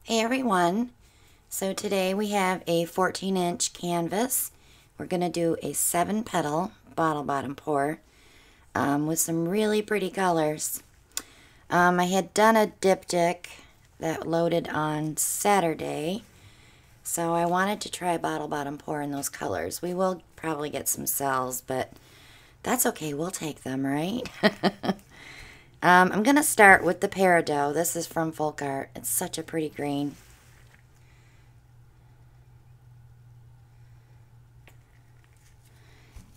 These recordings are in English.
Hey everyone, so today we have a 14-inch canvas. We're going to do a 7-petal bottle bottom pour with some really pretty colors. I had done a diptych that loaded on Saturday, so I wanted to try bottle bottom pour in those colors. We will probably get some cells, but that's okay, we'll take them, right? I'm going to start with the Peridot. This is from Folk Art. It's such a pretty green.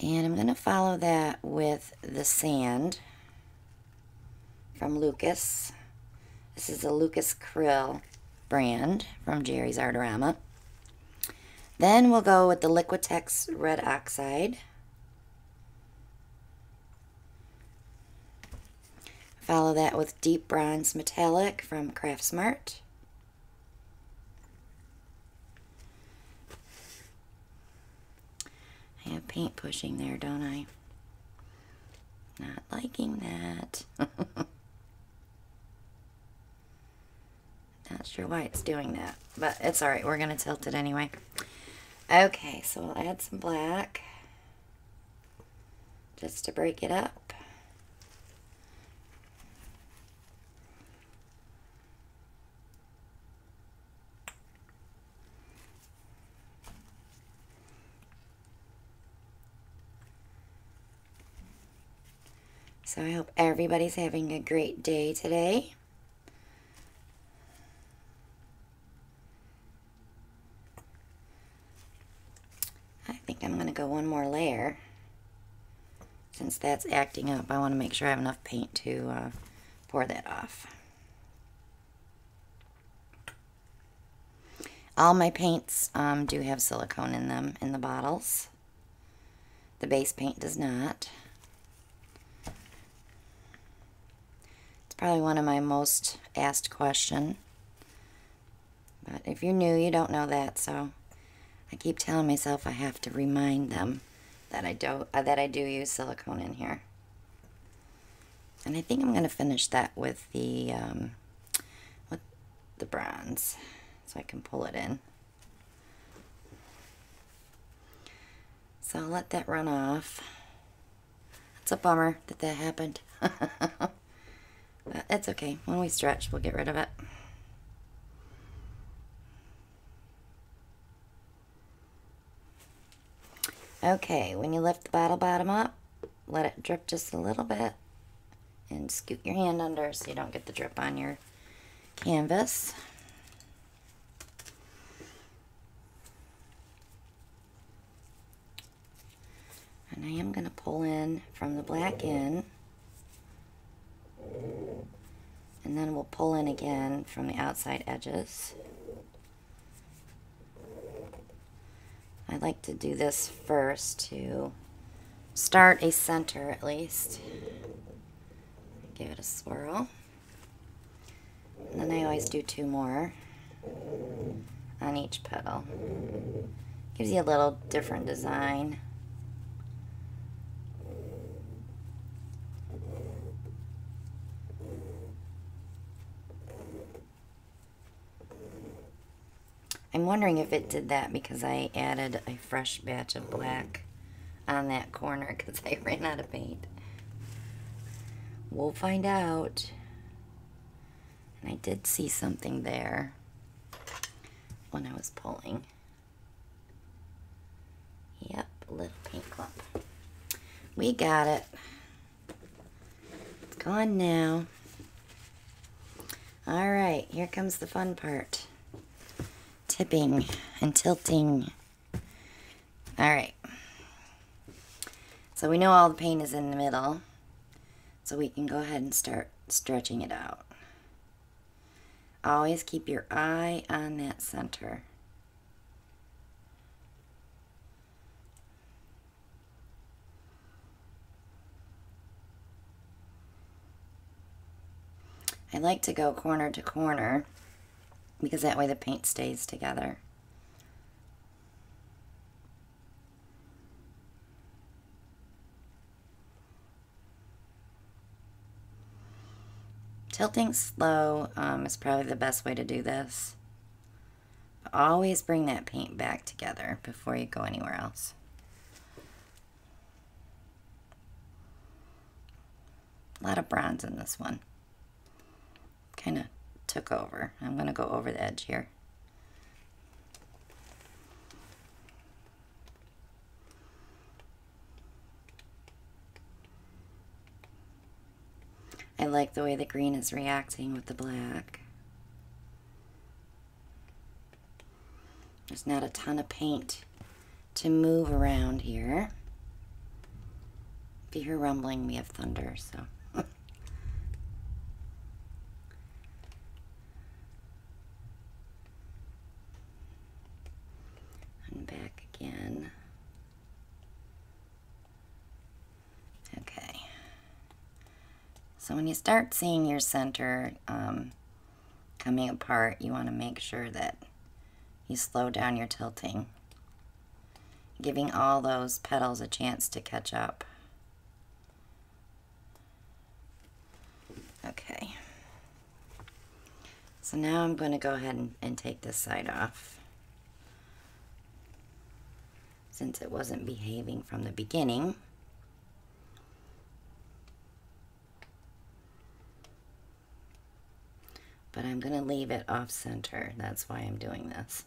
And I'm going to follow that with the sand from Lucas. This is a Lucas Krill brand from Jerry's Artorama. Then we'll go with the Liquitex Red Oxide. Follow that with Deep Bronze Metallic from Craftsmart. I have paint pushing there, don't I? Not liking that. Not sure why it's doing that, but it's alright. We're going to tilt it anyway. Okay, so we'll add some black just to break it up. So I hope everybody's having a great day today. I think I'm going to go one more layer. Since that's acting up, I want to make sure I have enough paint to pour that off. All my paints do have silicone in them in the bottles. The base paint does not. Probably one of my most asked questions. But if you're new, you don't know that, so I keep telling myself I have to remind them that I do use silicone in here. And I think I'm going to finish that with the bronze, so I can pull it in. So I'll let that run off. It's a bummer that that happened. But it's okay. When we stretch, we'll get rid of it. Okay, when you lift the bottle bottom up, let it drip just a little bit. And scoot your hand under so you don't get the drip on your canvas. And I am going to pull in from the black end. And then we'll pull in again from the outside edges. I like to do this first to start a center at least. Give it a swirl. And then I always do 2 more on each petal. Gives you a little different design. I'm wondering if it did that because I added a fresh batch of black on that corner because I ran out of paint. We'll find out. And I did see something there when I was pulling. Yep, a little paint clump. We got it. It's gone now. All right, here comes the fun part. Tipping and tilting. Alright. So we know all the paint is in the middle. So we can go ahead and start stretching it out. Always keep your eye on that center. I like to go corner to corner, because that way the paint stays together. Tilting slow is probably the best way to do this. Always bring that paint back together before you go anywhere else. A lot of bronze in this one. Kind of took over. I'm going to go over the edge here. I like the way the green is reacting with the black. There's not a ton of paint to move around here. If you hear rumbling, we have thunder, so. And back again. Okay. So when you start seeing your center coming apart, you want to make sure that you slow down your tilting, giving all those petals a chance to catch up. Okay. So now I'm going to go ahead and take this side off, since it wasn't behaving from the beginning. But I'm going to leave it off center. That's why I'm doing this.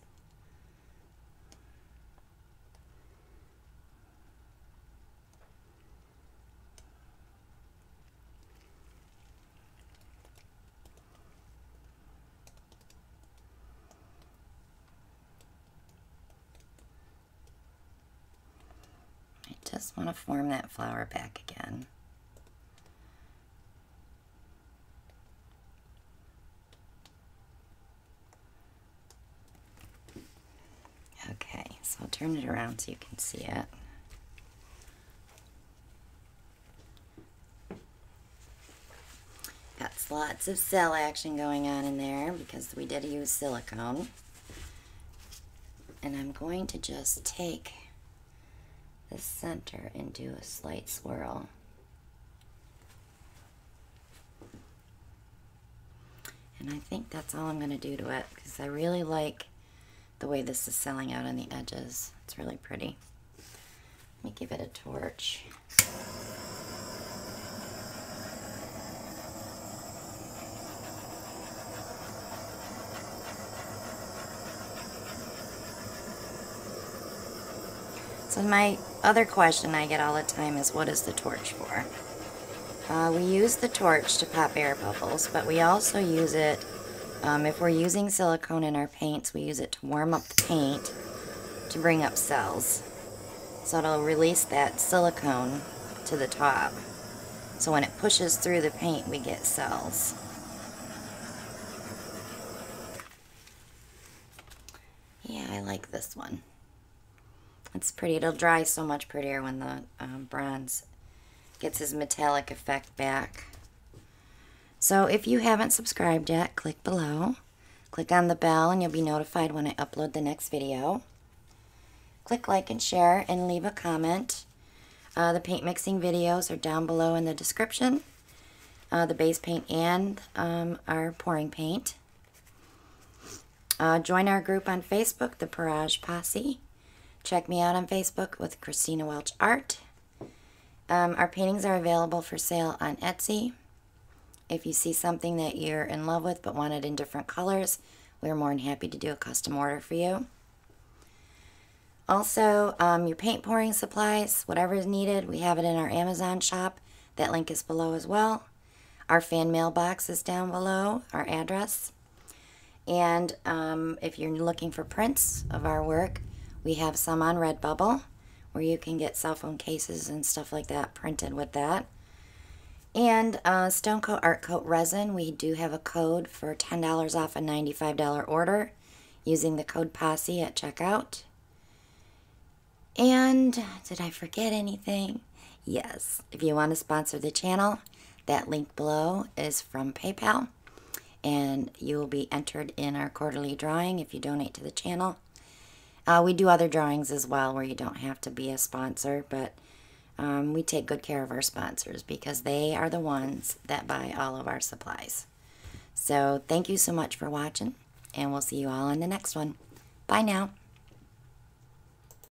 I just want to form that flower back again. Okay, so I'll turn it around so you can see it. Got lots of cell action going on in there because we did use silicone. And I'm going to just take the center and do a slight swirl. And I think that's all I'm going to do to it because I really like the way this is selling out on the edges. It's really pretty. Let me give it a torch. So my other question I get all the time is, what is the torch for? We use the torch to pop air bubbles, but we also use it, if we're using silicone in our paints, we use it to warm up the paint to bring up cells. So it'll release that silicone to the top. So when it pushes through the paint, we get cells. Yeah, I like this one. It's pretty. It'll dry so much prettier when the bronze gets his metallic effect back. So if you haven't subscribed yet, click below. Click on the bell and you'll be notified when I upload the next video. Click like and share and leave a comment. The paint mixing videos are down below in the description. The base paint and our pouring paint. Join our group on Facebook, the Peridot Posse. Check me out on Facebook with Christina Welch Art. Our paintings are available for sale on Etsy. If you see something that you're in love with but want it in different colors, we're more than happy to do a custom order for you. Also, your paint pouring supplies, whatever is needed, we have it in our Amazon shop. That link is below as well. Our fan mailbox is down below, our address. And if you're looking for prints of our work, we have some on Redbubble, where you can get cell phone cases and stuff like that printed with that. And Stone Coat Art Coat Resin, we do have a code for $10 off a $95 order using the code POSSE at checkout. And did I forget anything? Yes, if you want to sponsor the channel, that link below is from PayPal. And you will be entered in our quarterly drawing if you donate to the channel. We do other drawings as well where you don't have to be a sponsor, but we take good care of our sponsors because they are the ones that buy all of our supplies. So thank you so much for watching, and we'll see you all on the next one. Bye now.